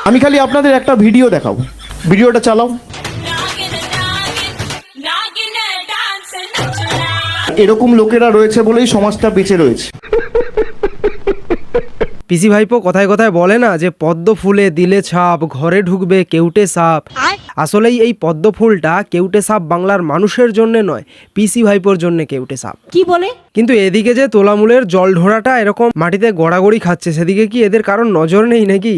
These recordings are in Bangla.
আমি খালি আপনাদের একটা ভিডিও দেখাবো, ভিডিওটা চালাও। এরকম লোকেরা রয়েছে বলেই সমাজটা বেঁচে রয়েছে। পিসি ভাইপো কথায় কথায় বলে না যে পদ্ম ফুলে দিলে ছাপ, ঘরে ঢুকবে কেউটে সাপ। আসলেই এই পদ্ম ফুলটা কেউটে সাপ বাংলার মানুষের জন্য নয়, পিসি ভাইপোর জন্য কেউটে সাপ। কি বলে? কিন্তু এদিকে যে তোলামূলের জল ঢোড়াটা এরকম মাটিতে গড়াগড়ি খাচ্ছে, সেদিকে কি এদের কারণ নজর নেই নাকি?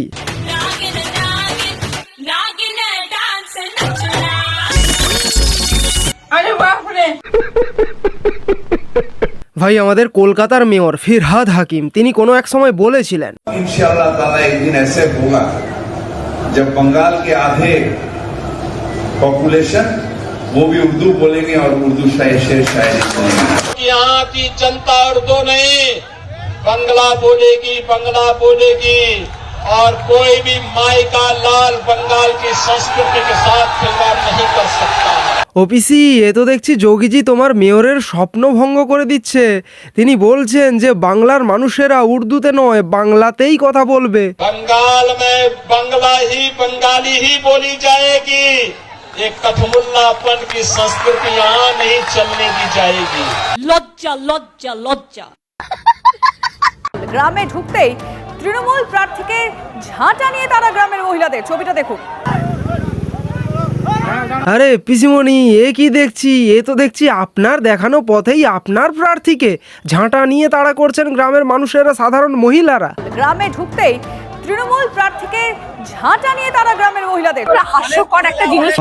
ভাই, আমাদের কলকাতার মেয়র ফিরহাদ হাকিম তিনি কোনো এক সময় বলেছিলেন, इंशाअल्लाह ताला एक दिन ऐसे होगा जब बंगाल के आधे पॉपुलेशन वो भी उर्दू बोलेंगे और उर्दू शेर शायरी सुनेंगे। यहाँ की जनता उर्दू नहीं बंगला बोलेगी और कोई भी माई का लाल बंगाल की संस्कृति के साथ खिलवाड़ नहीं कर सकता। ওপিসি, এ তো দেখছি যোগীজি তোমার মেয়রের স্বপ্ন ভঙ্গ করে দিচ্ছে। তিনি বলছেন যে বাংলার মানুষেরা উর্দুতে নয় বাংলাতেই কথা বলবে। बंगाल में बंगाली ही बोली जाएगी। एक कठमुल्लापन की संस्कृति यहाँ नहीं चलने दी जाएगी। লজ্জা লজ্জা লজ্জা। গ্রামে ঢুকতেই তৃণমূল প্রার্থীকে ঝাঁটা নিয়ে তারা গ্রামের মহিলাদের, ছবিটা দেখুন। আরে পিসিমণি, এ কি দেখছি? এ তো দেখছি আপনার দেখানো পথেই আপনার প্রার্থীকে ঝাঁটা নিয়ে তাড়া করছেন গ্রামের মানুষেরা, সাধারণ মহিলারা। গ্রামে ঢুকতেই তৃণমূল প্রার্থীকে ঝাঁটা নিয়ে তারা গ্রামের মহিলাদের, হাস্যকর একটা জিনিস।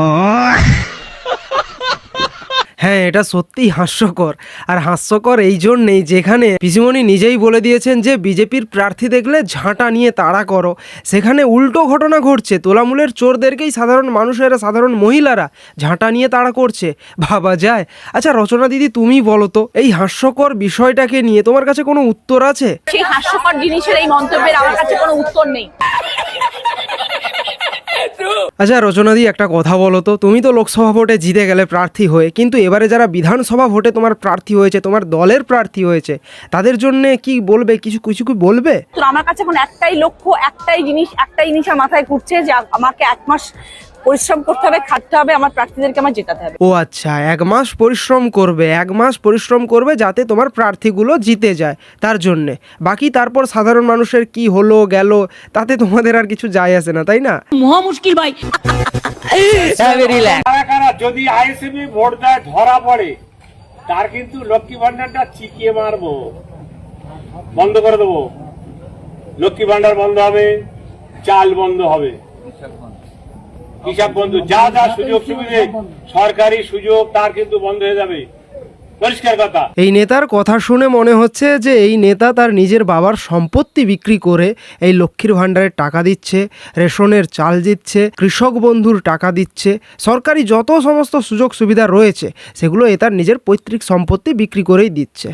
হ্যাঁ, এটা সত্যিই হাস্যকর। আর হাস্যকর এই জন্যেই যেখানে পিসিমণি নিজেই বলে দিয়েছেন যে বিজেপির প্রার্থী দেখলে ঝাঁটা নিয়ে তাড়া করো, সেখানে উল্টো ঘটনা ঘটছে। তোলামূলের চোরদেরকেই সাধারণ মানুষেরা, সাধারণ মহিলারা ঝাঁটা নিয়ে তাড়া করছে। ভাবা যায়। আচ্ছা রচনা দিদি, তুমি বলো তো, এই হাস্যকর বিষয়টাকে নিয়ে তোমার কাছে কোনো উত্তর আছে? সেই হাস্যকর জিনিসের এই মন্তব্যের আমার কাছে কোনো উত্তর নেই। আচ্ছা রচনাদি, একটা কথা বলো তো, তুমি তো লোকসভা ভোটে জিতে গেলে প্রার্থী হয়ে, কিন্তু এবারে যারা বিধানসভা ভোটে তোমার প্রার্থী হয়েছে, তোমার দলের প্রার্থী হয়েছে, তাদের জন্য কি বলবে? কিছু কিছু কি বলবে? তো আমার কাছে এখন একটাই লক্ষ্য, একটাই জিনিস আমার মাথায় ঘুরছে যে আমাকে 1 মাস পরিশ্রম করতে হবে, খাটতে হবে, আমার প্রার্থীদেরকে আমার জেতাতে হবে। ও আচ্ছা, 1 মাস পরিশ্রম করবে, 1 মাস পরিশ্রম করবে যাতে তোমার প্রার্থীগুলো জিতে যায়, তার জন্যে। বাকি তারপর সাধারণ মানুষের কি হলো গেল তাতে তোমাদের আর কিছু যায় আসে না, তাই না? মহা মুশকিল ভাই। যদি আইএসএবি ভোট দেয় ধরা পড়ে, তার কিন্তু লক্ষ্মী ভান্ডারটা চিকিয়ে মারবো, বন্ধ করে দেবো। লক্ষ্মী ভান্ডার বন্ধ হবে, চাল বন্ধ হবে, হিসাব বন্ধু, যা যা সুযোগ সুবিধে সরকারি সুযোগ তার কিন্তু বন্ধ হয়ে যাবে। পরিষ্কার কথা। এই নেতার কথা শুনে মনে হচ্ছে যে এই নেতা তার নিজের বাবার সম্পত্তি বিক্রি করে এই লক্ষ্মীর ভাণ্ডারের টাকা দিচ্ছে, রেশনের চাল দিচ্ছে, কৃষক বন্ধুর টাকা দিচ্ছে, সরকারি যত সমস্ত সুযোগ সুবিধা রয়েছে সেগুলো এ তার নিজের পৈতৃক সম্পত্তি বিক্রি করেই দিচ্ছে।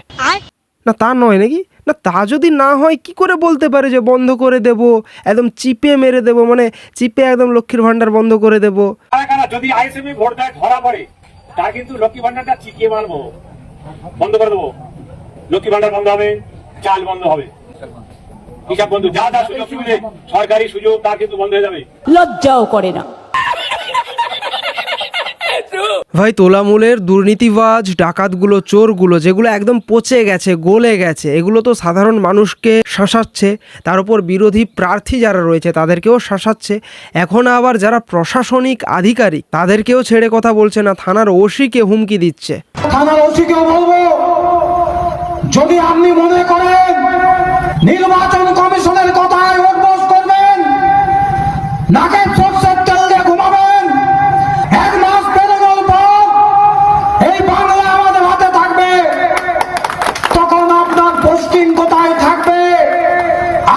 না তা নয় নাকি? না তা যদি না হয় কি করে বলতে পারে যে বন্ধ করে দেব, একদম চিপে মেরে দেব, মানে চিপে একদম লক্ষ্মীর ভাণ্ডার বন্ধ করে দেব? যদি আইএসএবি ভোট দেয় ধরা পড়ে, তার কিন্তু লক্ষ্মী ভান্ডারটা চিকিয়ে মারবো, বন্ধ করে দেবো। লক্ষ্মী ভান্ডার বন্ধ হবে, চাল বন্ধ হবে, হিসাব বন্ধু, যা যা সুযোগ সুবিধে সরকারি সুযোগ তার কিন্তু বন্ধ হয়ে যাবে। লজ্জাও করে না। ভাই, তোলামূলের দুর্নীতিবাজ ডাকাতগুলো, চোরগুলো যেগুলো একদম পচে গেছে, গলে গেছে, এগুলো তো সাধারণ মানুষকে শাসাচ্ছে, তার উপর বিরোধী প্রার্থী যারা রয়েছে তাদেরকেও শাসাচ্ছে। এখন আবার যারা প্রশাসনিক আধিকারিক তাদেরকেও ছেড়ে কথা বলছে না, থানার ওসিকে হুমকি দিচ্ছে। থানার ওসিকেও বলবো, যদি আপনি মনে করেন নির্বাচন কমিশনের কথায় অভ্যাস করবেন, নাকে সরষের তেল দিয়ে ঘুমাবেন, 1 মাস পেরোনোর পর এই বাংলা আমাদের হাতে থাকবে, তখন আপনার পোস্টিং কোথায় থাকবে,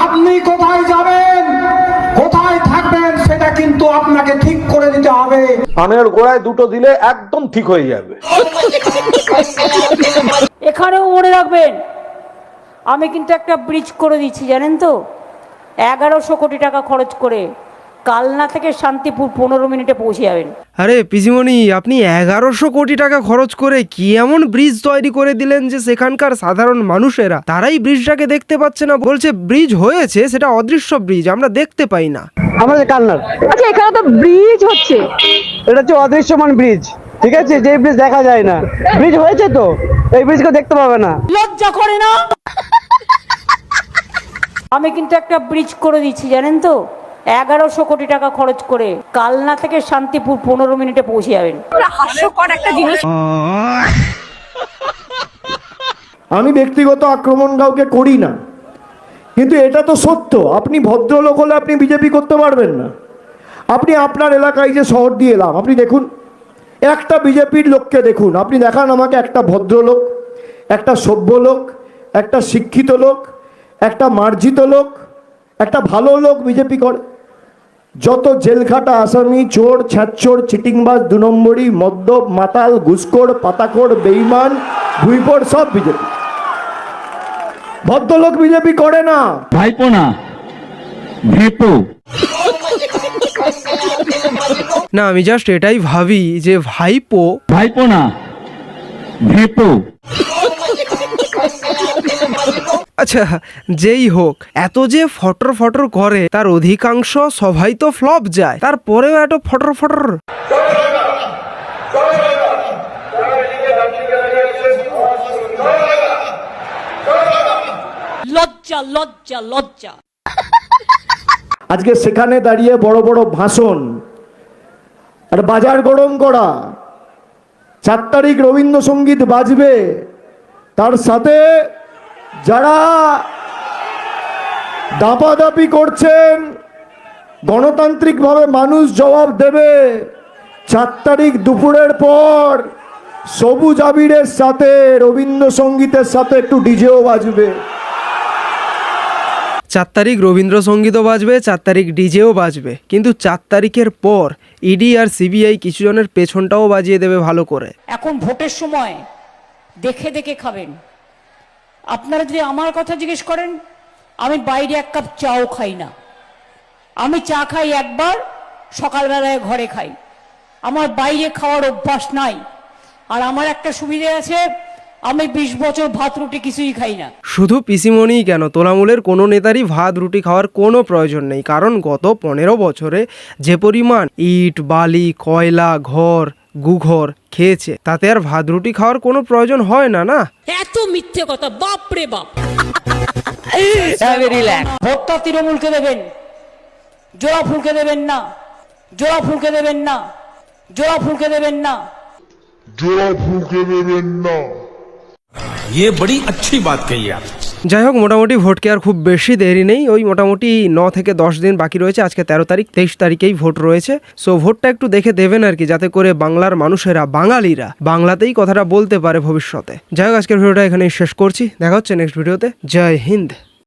আপনি কোথায় যাবেন, কোথায় থাকবেন, সেটা কিন্তু আপনাকে ঠিক করে দিতে হবে। কানের গোড়ায় 2টো দিলে একদম ঠিক হয়ে যাবে। এখানেও মনে রাখবেন, আমি কিন্তু একটা ব্রিজ করে দিচ্ছি, জানেন তো, 1100 কোটি টাকা খরচ করে। কালনা থেকে শান্তিপুর 15 মিনিটে পৌঁছে যাবেন। আরে পিসিমণি, আপনি 1100 কোটি টাকা খরচ করে কি এমন ব্রিজ তৈরি করে দিলেন যে সেখানকার সাধারণ মানুষেরা তারাই ব্রিজটাকে দেখতে পাচ্ছে না? বলছে ব্রিজ হয়েছে, সেটা অদৃশ্য ব্রিজ, আমরা দেখতে পাই না। আমাদের কালনার, আচ্ছা এখানে তো ব্রিজ হচ্ছে, এটা হচ্ছে অদৃশ্যমান ব্রিজ, ঠিক আছে, যে ব্রিজ দেখা যায় না, ব্রিজ হয়েছে তো এই ব্রিজকে দেখতে পাবে না। লজ্জা করে না? আমি কিন্তু একটা ব্রিজ করে দিচ্ছি, জানেন তো, 1100 কোটি টাকা খরচ করে কালনা থেকে শান্তিপুর 15 মিনিটে পৌঁছে যাবেন। হাস্যকর একটা জিনিস। আমি ব্যক্তিগত আক্রমণ কাউকে করি না, কিন্তু এটা তো সত্য। আপনি ভদ্রলোক হলে আপনি বিজেপি করতে পারবেন না। আপনি আপনার এলাকায় যে শহর দিয়ে এলাম, আপনি দেখুন একটা বিজেপির লোককে দেখুন, আপনি দেখান আমাকে একটা ভদ্রলোক, একটা সভ্য লোক, একটা শিক্ষিত লোক, একটা মার্জিত লোক, একটা ভালো লোক বিজেপি করে। যত জেলখাটা আসামি, চোর, ছ্যাঁচোর, চিটিংবাজ, 2 নম্বরি, মদ্যপ, মাতাল, ঘুষখোর, পাতাখোর, বেঈমান, ভুইপোর, সব বিজেপি। ভদ্রলোক বিজেপি করে না। ভাইপো না, ভেপো। না, আমি জাস্ট এটাই ভাবি যে ভাইপো না, ভেপো। আচ্ছা যেই হোক, এত যে ফটর ফটর করে তার অধিকাংশ সবাই তো ফ্লপ যায়, তারপরেও এত ফটর ফটর। লজ্জা লজ্জা লজ্জা। আজকে সেখানে দাঁড়িয়ে বড় বড় ভাষণ আর বাজার গরম করা। 4 তারিখ রবীন্দ্রসঙ্গীত বাজবে, তার সাথে যারা দাপাদাপি করছেন, গণতান্ত্রিকভাবে মানুষ জবাব দেবে। 4 তারিখ দুপুরের পর সবুজ আবিরের সাথে রবীন্দ্রসঙ্গীতের সাথে একটু ডিজেও বাজবে। 4 তারিখ রবীন্দ্রসঙ্গীতও বাজবে, 4 তারিখ ডিজেও বাজবে, কিন্তু 4 তারিখের পর ইডি আর সিবিআই কিছু জনের পেছনটাও বাজিয়ে দেবে ভালো করে। এখন ভোটের সময় দেখে দেখে খাবেন। আপনারা যদি আমার কথা জিজ্ঞেস করেন, আমি বাইরে 1 কাপ চাও খাই না। আমি চা খাই একবার, সকালবেলায় ঘরে খাই। আমার বাইরে খাওয়ার অভ্যাস নাই। আর আমার একটা সুবিধা আছে, আমি 20 বছর ভাত রুটি কিছুই খাই না। শুধু পিসিমণিই কেন, তৃণমূলের কোনো নেতারই ভাত রুটি খাওয়ার কোনো প্রয়োজন নেই, কারণ গত 15 বছরে যে পরিমাণ ইট, বালি, কয়লা, ঘর, গুঘর খেয়েছে, তাতে আর ভাত রুটি খাওয়ার কোনো প্রয়োজন হয় না। না, এত মিথ্যে কথা, বাপ রে বাপ। ভোটটা তৃণমূলকে দেবেন, জোড়া ফুলকে দেবেন না, জোড়া ফুলকে দেবেন না, জোড়া ফুলকে দেবেন না, জোড়া ফুলকে দেবেন না। ये बड़ी अच्छी बात कही आप। যাই হোক, মোটামুটি ভোটকে আর খুব বেশি দেরি নেই, ওই মোটামুটি 9 থেকে 10 দিন বাকি রয়েছে। আজকে 13 তারিখ, 23 তারিখেই ভোট রয়েছে। সো ভোটটা একটু দেখে দেবেন আর কি, যাতে করে বাংলার মানুষেরা, বাঙালিরা বাংলাতেই কথাটা বলতে পারে ভবিষ্যতে। যাই হোক, আজকের ভিডিওটা এখানেই শেষ করছি, দেখা হচ্ছে নেক্সট ভিডিওতে। জয় হিন্দ।